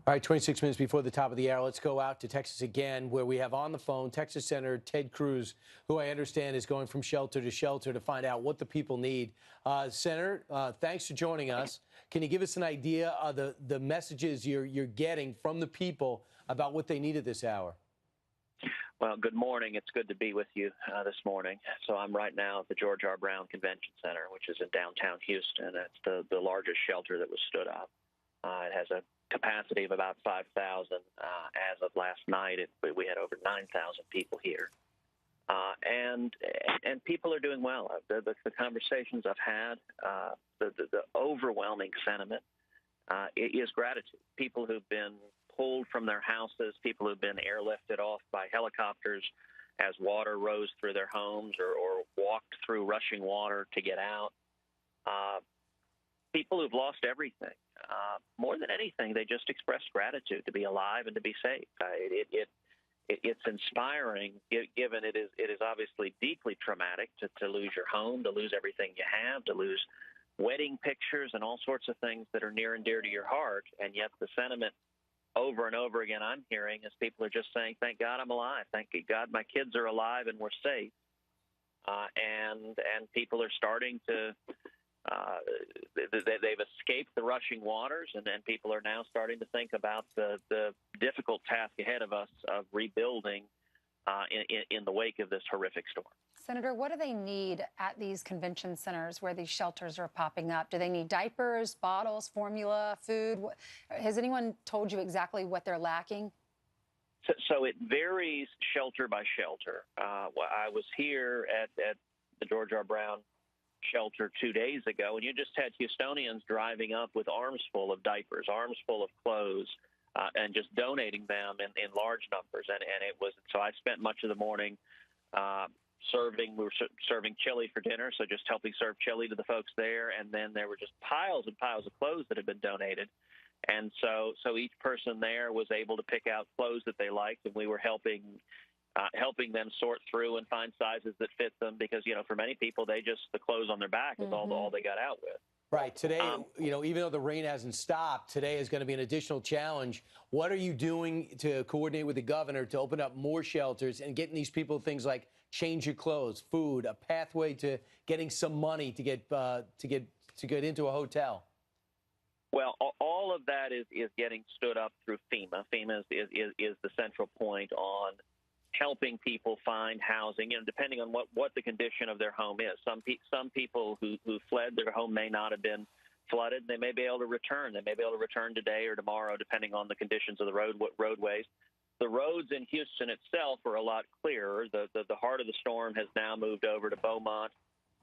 All right, 26 minutes before the top of the hour, let's go out to Texas again, where we have on the phone Texas Senator Ted Cruz, who I understand is going from shelter to shelter to find out what the people need. Senator, thanks for joining us. Can you give us an idea of the messages you're getting from the people about what they need at this hour? Well, good morning. It's good to be with you this morning. So I'm right now at the George R. Brown Convention Center, which is in downtown Houston. It's the largest shelter that was stood up. It has a capacity of about 5,000. As of last night, we had over 9,000 people here. And people are doing well. The conversations I've had, the overwhelming sentiment is gratitude. People who've been pulled from their houses, people who've been airlifted off by helicopters as water rose through their homes or walked through rushing water to get out. People who've lost everything. More than anything, they just expressed gratitude to be alive and to be safe. It's inspiring, given it is obviously deeply traumatic to lose your home, to lose everything you have, to lose wedding pictures and all sorts of things that are near and dear to your heart. And yet the sentiment over and over again I'm hearing is people are just saying, thank God I'm alive. Thank God my kids are alive and we're safe. And people are starting to they've escaped the rushing waters, and then people are now starting to think about the difficult task ahead of us of rebuilding in the wake of this horrific storm. Senator, what do they need at these convention centers where these shelters are popping up? Do they need diapers, bottles, formula, food? Has anyone told you exactly what they're lacking? So it varies shelter by shelter. I was here at the George R. Brown shelter 2 days ago, and you just had Houstonians driving up with arms full of diapers, arms full of clothes, and just donating them in large numbers. And it was, so I spent much of the morning we were serving chili for dinner, so just helping serve chili to the folks there. And then there were just piles and piles of clothes that had been donated. And so each person there was able to pick out clothes that they liked, and we were helping them sort through and find sizes that fit them, because, for many people, the clothes on their back is all they got out with. Right. Today, even though the rain hasn't stopped, today is going to be an additional challenge. What are you doing to coordinate with the governor to open up more shelters and getting these people things like change your clothes, food, a pathway to getting some money to get into a hotel? Well, all of that is getting stood up through FEMA. FEMA is the central point on helping people find housing, depending on what the condition of their home is. Some people who fled their home may not have been flooded. They may be able to return. They may be able to return today or tomorrow, depending on the conditions of the roadways. The roads in Houston itself are a lot clearer. The heart of the storm has now moved over to Beaumont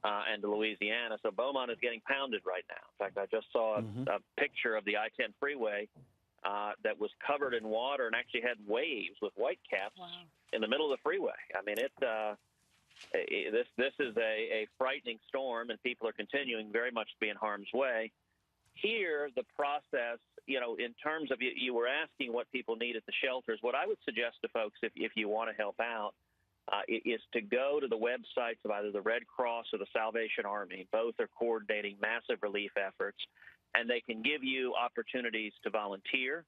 and to Louisiana. So Beaumont is getting pounded right now. In fact, I just saw a picture of the I-10 freeway that was covered in water and actually had waves with whitecaps in the middle of the freeway. I mean, this is a frightening storm, and people are continuing very much to be in harm's way. Here, the process, in terms of you were asking what people need at the shelters. What I would suggest to folks, if you want to help out, is to go to the websites of either the Red Cross or the Salvation Army. Both are coordinating massive relief efforts, and they can give you opportunities to volunteer,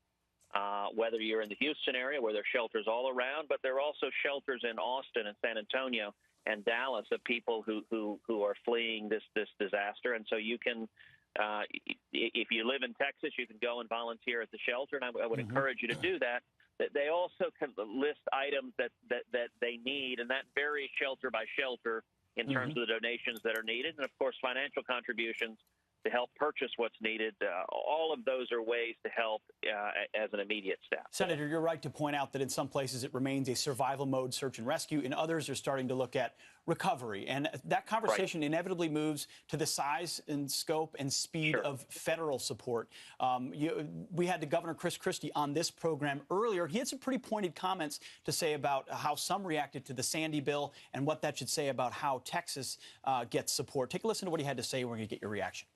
whether you're in the Houston area where there are shelters all around, but there are also shelters in Austin and San Antonio and Dallas of people who are fleeing this disaster. And so you can, if you live in Texas, you can go and volunteer at the shelter, and I would encourage you to do that. They also can list items that they need, and that varies shelter by shelter in terms of the donations that are needed, and of course financial contributions to help purchase what's needed. All of those are ways to help as an immediate step. Senator, you're right to point out that in some places it remains a survival mode, search and rescue. In others, they're starting to look at recovery. And that conversation inevitably moves to the size and scope and speed of federal support. We had the Governor Chris Christie on this program earlier. He had some pretty pointed comments to say about how some reacted to the Sandy bill and what that should say about how Texas gets support. Take a listen to what he had to say. We're going to get your reaction.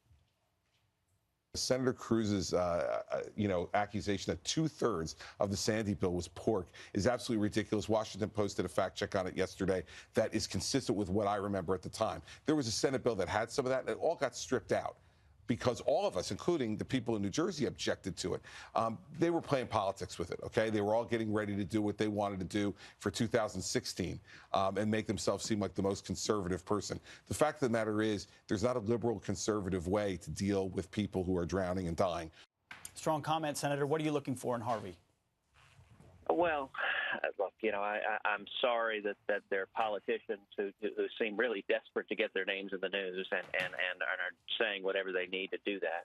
Senator Cruz's, accusation that 2/3 of the Sandy bill was pork is absolutely ridiculous. Washington Post did a fact check on it yesterday that is consistent with what I remember at the time. There was a Senate bill that had some of that, and it all got stripped out. because all of us, including the people in New Jersey, objected to it. They were playing politics with it, okay? They were all getting ready to do what they wanted to do for 2016 and make themselves seem like the most conservative person. The fact of the matter is, there's not a liberal conservative way to deal with people who are drowning and dying. Strong comment, Senator. What are you looking for in Harvey? Well, look, I'm sorry that there are politicians who seem really desperate to get their names in the news and are saying whatever they need to do that.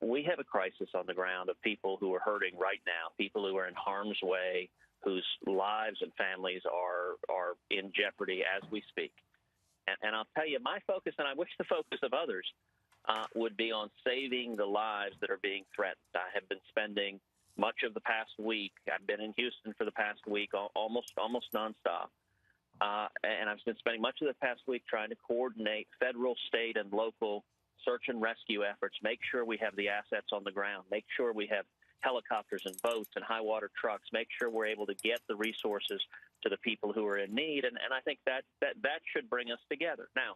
We have a crisis on the ground of people who are hurting right now, people who are in harm's way, whose lives and families are in jeopardy as we speak. And I'll tell you, my focus, and I wish the focus of others, would be on saving the lives that are being threatened. I have been spending much of the past week. I've been in Houston for the past week, almost nonstop. And I've been spending much of the past week trying to coordinate federal, state, and local search and rescue efforts, make sure we have the assets on the ground, make sure we have helicopters and boats and high water trucks, make sure we're able to get the resources to the people who are in need. And I think that should bring us together. Now,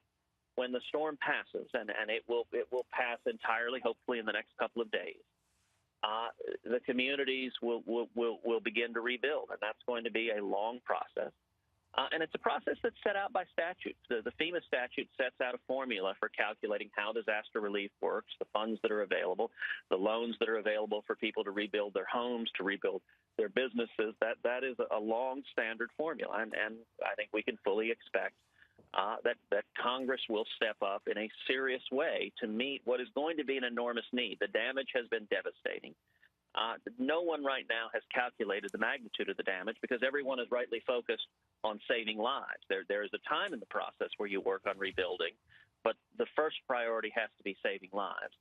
when the storm passes, and it will pass entirely, hopefully in the next couple of days, the communities will begin to rebuild, and that's going to be a long process. And it's a process that's set out by statute. The FEMA statute sets out a formula for calculating how disaster relief works, the funds that are available, the loans that are available for people to rebuild their homes, to rebuild their businesses. That is a long standard formula, and I think we can fully expect that Congress will step up in a serious way to meet what is going to be an enormous need. The damage has been devastating. No one right now has calculated the magnitude of the damage because everyone is rightly focused on saving lives. There is a time in the process where you work on rebuilding, but the first priority has to be saving lives.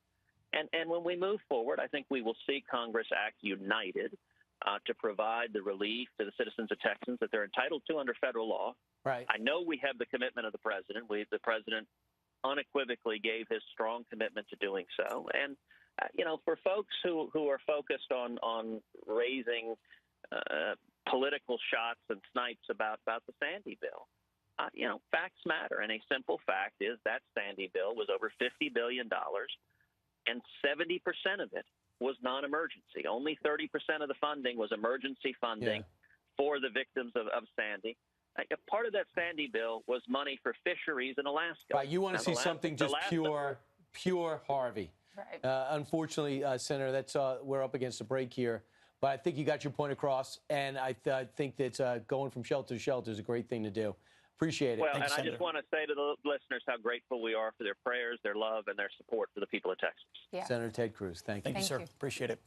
And when we move forward, I think we will see Congress act united to provide the relief to the citizens of Texas that they're entitled to under federal law. Right. I know we have the commitment of the president. The president unequivocally gave his strong commitment to doing so. And for folks who are focused on raising political shots and snipes about the Sandy bill, facts matter. And a simple fact is that Sandy bill was over $50 billion, and 70% of it was non-emergency. Only 30% of the funding was emergency funding for the victims of Sandy. A part of that Sandy bill was money for fisheries in Alaska. Right. You want to see something just pure Harvey. Right. Unfortunately, Senator, that's we're up against a break here. But I think you got your point across, and I think that going from shelter to shelter is a great thing to do. Appreciate it. Well, Thanks, and Senator. I just want to say to the listeners how grateful we are for their prayers, their love, and their support for the people of Texas. Yeah. Senator Ted Cruz, thank you. Thank you, sir. Appreciate it.